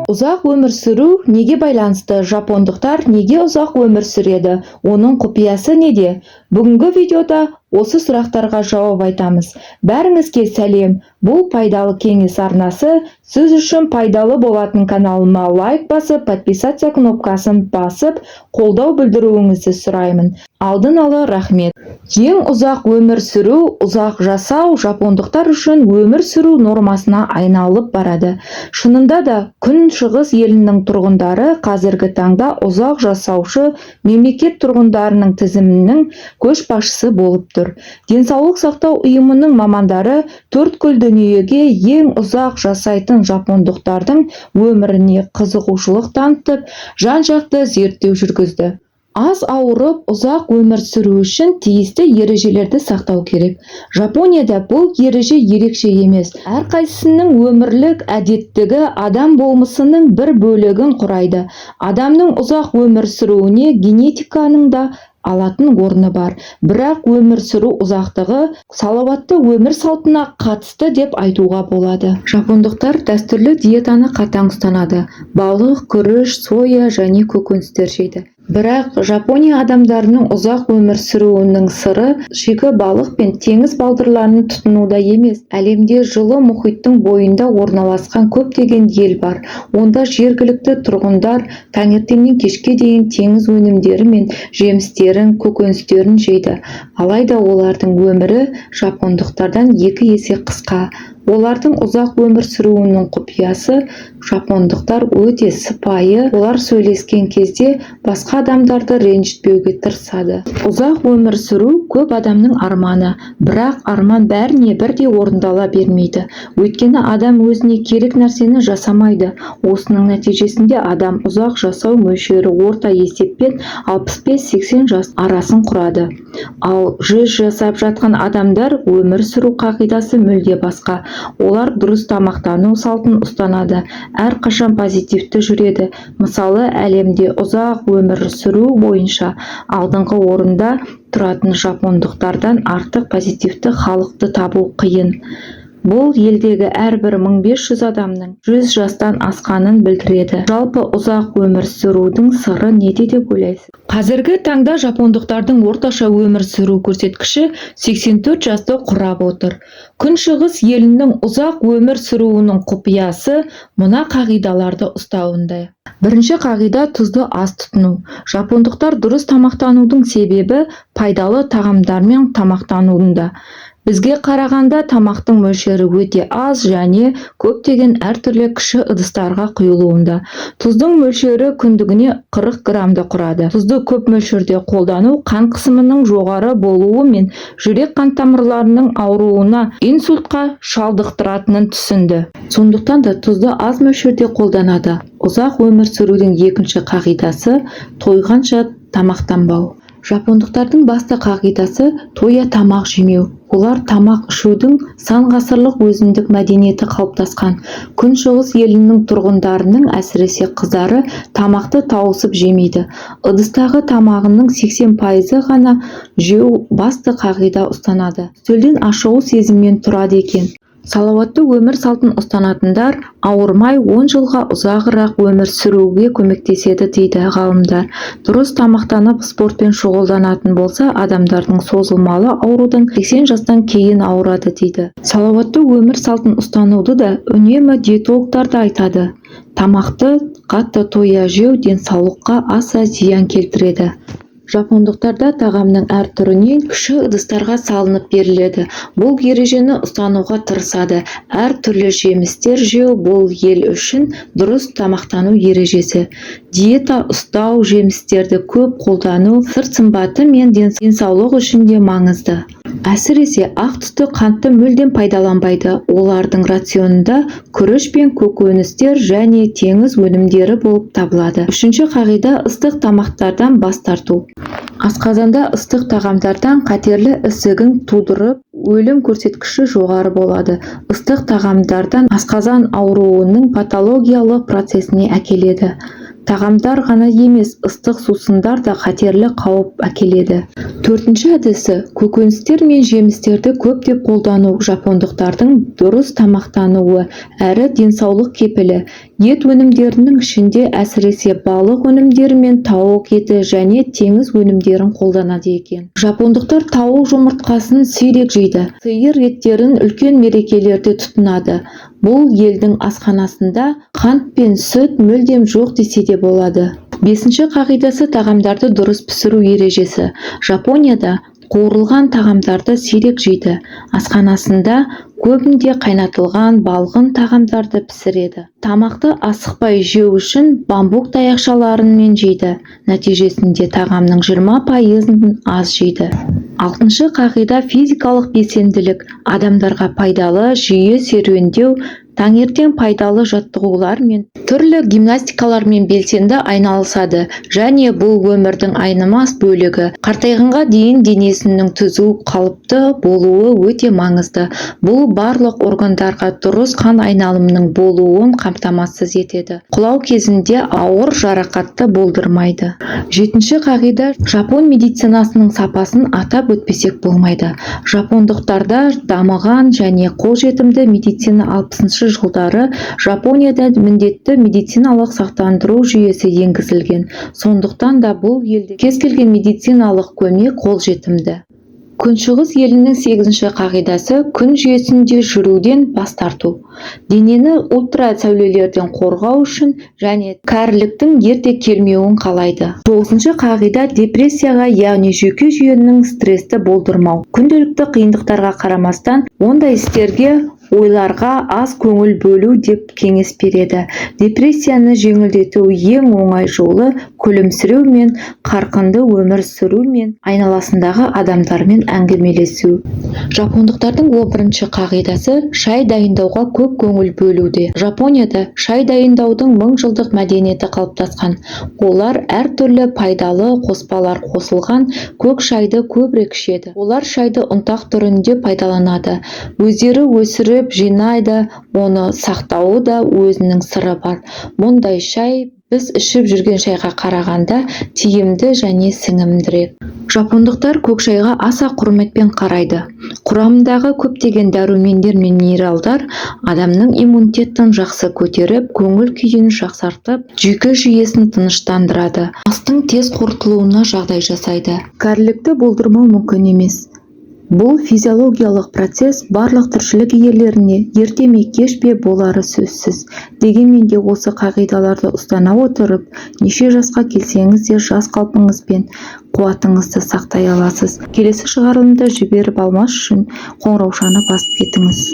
Ұзақ өмір сүру неге байланысты? Жапондықтар неге ұзақ өмір сүреді? Оның құпиясы неде? Бүгінгі видеода осы сұрақтарға жауап айтамыз. Бәріңізге сәлем. Бұл пайдалы кеңес арнасы. Сіз үшін пайдалы болатын каналыма лайк басып, подписаться кнопкасын басып, қолдау білдіруіңізді сұраймын. Алдын ала рахмет. Ең ұзақ өмір сүру, ұзақ жасау жапондықтар үшін өмір сүру нормасына айналып барады. Шынында да Күншығыс елінің тұрғындары қазіргі таңда ұзақ жасаушы мемлекет тұрғындарының тізімінің көшбасшысы болып тұр. Денсаулық сақтау ұйымының мамандары төрткүл дүниеге ең ұзақ жасайтын жапондықтардың өміріне қызығушылық танытып, жан-жақты зерттеу жүргізді. Аз ауырып, ұзақ өмір сүру үшін тиісті ережелерді сақтау керек. Жапонияда бұл ереже ерекше емес. Әрқайсысының өмірлік әдеттігі адам болмысының бір бөлігін құрайды. Адамның ұзақ өмір сүруіне генетиканың да алатын орны бар. Бірақ өмір сүру ұзақтығы салауатты өмір салтына қатысты деп айтуға болады. Жапондықтар дәстүрлі диетаны қатаң ұстанады. Балық, күріш, соя және көкөністер жейді. Бірақ Жапония адамдарының ұзақ өмір сүруінің сыры шикі балық пен теңіз балдырларын тұтынуда емес. Әлемде жылы мұхиттың бойында орналасқан көптеген ел бар. Онда жергілікті тұрғындар таңертеңнен кешке дейін теңіз өнімдері мен жемістерін, көкөністерін жейді. Алайда олардың өмірі жапондықтардан 2 есе қысқа. Олардың ұзақ өмір сүруінің құпиясы жапондықтар өте сыпайы. Олар сөйлескен кезде басқа адамдарды ренжітпеуге тырысады. Ұзақ өмір сүру көп адамның арманы, бірақ арман бәріне бірдей орындала бермейді. Өйткені адам өзіне керек нәрсені жасамайды. Осының нәтижесінде адам ұзақ жасау мөлшері орта есеппен 65-80 жас арасын құрады. Ал 100 жасап жатқан адамдар өмір сүру қағидасы мүлде басқа. Олар дұрыс тамақтану салтын ұстанады, әрқашан позитивті жүреді. Мысалы, әлемде ұзақ өмір сүру бойынша алдыңғы орында тұратын жапондықтардан артық позитивті халықты табу қиын. Бұл елдегі әрбір 1500 адамның 100 жастан асқанын білдіреді. Жалпы ұзақ өмір сүрудің сыры неде деп ойлайсыз? Қазіргі таңда жапондықтардың орташа өмір сүру көрсеткіші 84 жасты құрап отыр. Күншығыс елінің ұзақ өмір сүруінің құпиясы мына қағидаларды ұстауында. Бірінші қағида тұзды аз тұтыну. Жапондықтар дұрыс тамақтанудың себебі пайдалы тағамдармен тамақтануында. Бізге қарағанда тамақтың мөлшері өте аз және көптеген әртүрлі кіші ыдыстарға құйылуында. Тұздың мөлшері күндігіне 40 грамды құрады. Тұзды көп мөлшерде қолдану қан қысымының жоғары болуы мен жүрек қан тамырларының ауруына, инсультқа шалдықтыратынын түсінді. Сондықтан да тұзды аз мөлшерде қолданады. Ұзақ өмір сүрудің екінші қағидасы тойғанша тамақтанбау. Жапондықтардың басты қағидасы тоя тамақ жемеу. Олар тамақ ішудің сан ғасырлық өзіндік мәдениеті қалыптасқан. Күншығыс елінің тұрғындарының әсіресе қыздары тамақты тауысып жемейді. Ыдыстағы тамағының 80% ғана жеу басты қағида ұстанады. Үстелден ашығу сезіммен тұрады екен. Салауатты өмір салтын ұстанатындар ауырмай 10 жылға ұзағырақ өмір сүруге көмектеседі дейді ғалымдар. Дұрыс тамақтанып спортпен шұғылданатын болса, адамдардың созылмалы аурудың 80 жастан кейін ауырады дейді. Салауатты өмір салтын ұстануды да үнемі диетологтар да айтады. Тамақты қатты тоя жеу денсаулыққа аса зиян келтіреді. Жапондықтарда тағамның әр түрінен кіші ыдыстарға салынып беріледі. Бұл ережені ұстануға тырысады. Әр түрлі жемістер жеу бұл ел үшін дұрыс тамақтану ережесі. Диета ұстау, жемістерді көп қолдану сырт сымбаты мен денсаулық үшін де маңызды. Әсіресе ақ түсті қантты мүлдем пайдаланбайды. Олардың рационында күріш пен көкөністер және теңіз өнімдері болып табылады. Үшінші қағида ыстық тамақтардан бас тарту. Асқазанда ыстық тағамдардан қатерлі ісігін тудырып, өлім көрсеткіші жоғары болады. Ыстық тағамдардан асқазан ауруының патологиялық процесіне әкеледі. тағамдар ғана емес, ыстық сусындар да қатерлі қауіп әкеледі. Төртінші әдісі көкөністер мен жемістерді көптеп қолдану жапондықтардың дұрыс тамақтануы әрі денсаулық кепілі. Ет өнімдерінің ішінде әсіресе балық өнімдері мен тауық еті және теңіз өнімдерін қолданады екен. Жапондықтар тауық жұмыртқасын сирек жейді. Сиыр еттерін үлкен мерекелерде тұтынады. Бұл елдің асханасында қант пен сүт мүлдем жоқ десе де болады. Бесінші қағидасы тағамдарды дұрыс пісіру ережесі. Жапонияда қуырылған тағамдарды сирек жейді. Асханасында көбінде қайнатылған балғын тағамдарды пісіреді. Тамақты асықпай жеу үшін бамбук таяқшаларымен жейді. Нәтижесінде тағамның 20% аз жейді. Алтыншы қағида физикалық белсенділік. Адамдарға пайдалы жиі серуендеу, таңертең пайдалы жаттығулар мен түрлі гимнастикалармен белсенді айналысады және бұл өмірдің айнымас бөлігі. Қартайғанға дейін денесінің түзу қалыпты болуы өте маңызды. Бұл барлық органдарға дұрыс қан айналымының болуын қамтамасыз етеді. Құлау кезінде ауыр жарақатты болдырмайды. Жетінші қағида жапон медицинасының сапасын атап өтпесек болмайды. Жапондықтарда дамыған және қолжетімді медицина 60-шы жылдары Жапонияда міндетті медициналық сақтандыру жүйесі енгізілген. Сондықтан да бұл елде кез келген медициналық көмек қолжетімді. Күншығыс елінің 8-ші қағидасы күн жүйесінде жүруден бас тарту. Денені ультра сәулелерден қорғау үшін және кәріліктің ерте келмеуін қалайды. 9-ші қағида депрессияға, яғни жүйке жүйенің стрессті болдырмау. Күнделікті қиындықтарға қарамастан, ондай істерге ойларға аз көңіл бөлу деп кеңес береді. Депрессияны жеңілдету ең оңай жолы күлімсіреу мен қарқынды өмір сүру мен айналасындағы адамдармен әңгімелесу. Жапондықтардың 11-ші қағидасы шай дайындауға көп көңіл бөлуде. Жапонияда шай дайындаудың 1000 жылдық мәдениеті қалыптасқан. Олар әртүрлі пайдалы қоспалар қосылған көк шайды көбірек ішеді. Олар шайды ұнтақ түрінде пайдаланады. Өздері өсіріп жинайды, оны сақтауы да өзінің сыры бар. Мұндай шай біз ішіп жүрген шайға қарағанда тиімді және сіңімдірек. Жапондықтар көк шайға аса құрметпен қарайды. Құрамындағы көптеген дәрумендер мен минералдар адамның иммунитетін жақсы көтеріп, көңіл күйін жақсартып, жүйке жүйесін тыныштандырады. Астың тез қорытылуына жағдай жасайды. Кәрілікті болдырмау мүмкін емес. Бұл физиологиялық процесс барлық тіршілік иелеріне ерте ме кеш пе болары сөзсіз. Дегенмен де осы қағидаларды ұстана отырып, неше жасқа келсеңіз де жас қалпыңызбен қуатыңызды сақтай аласыз. Келесі шығарылымды жіберіп алмас үшін қоңыраушаны басып кетіңіз.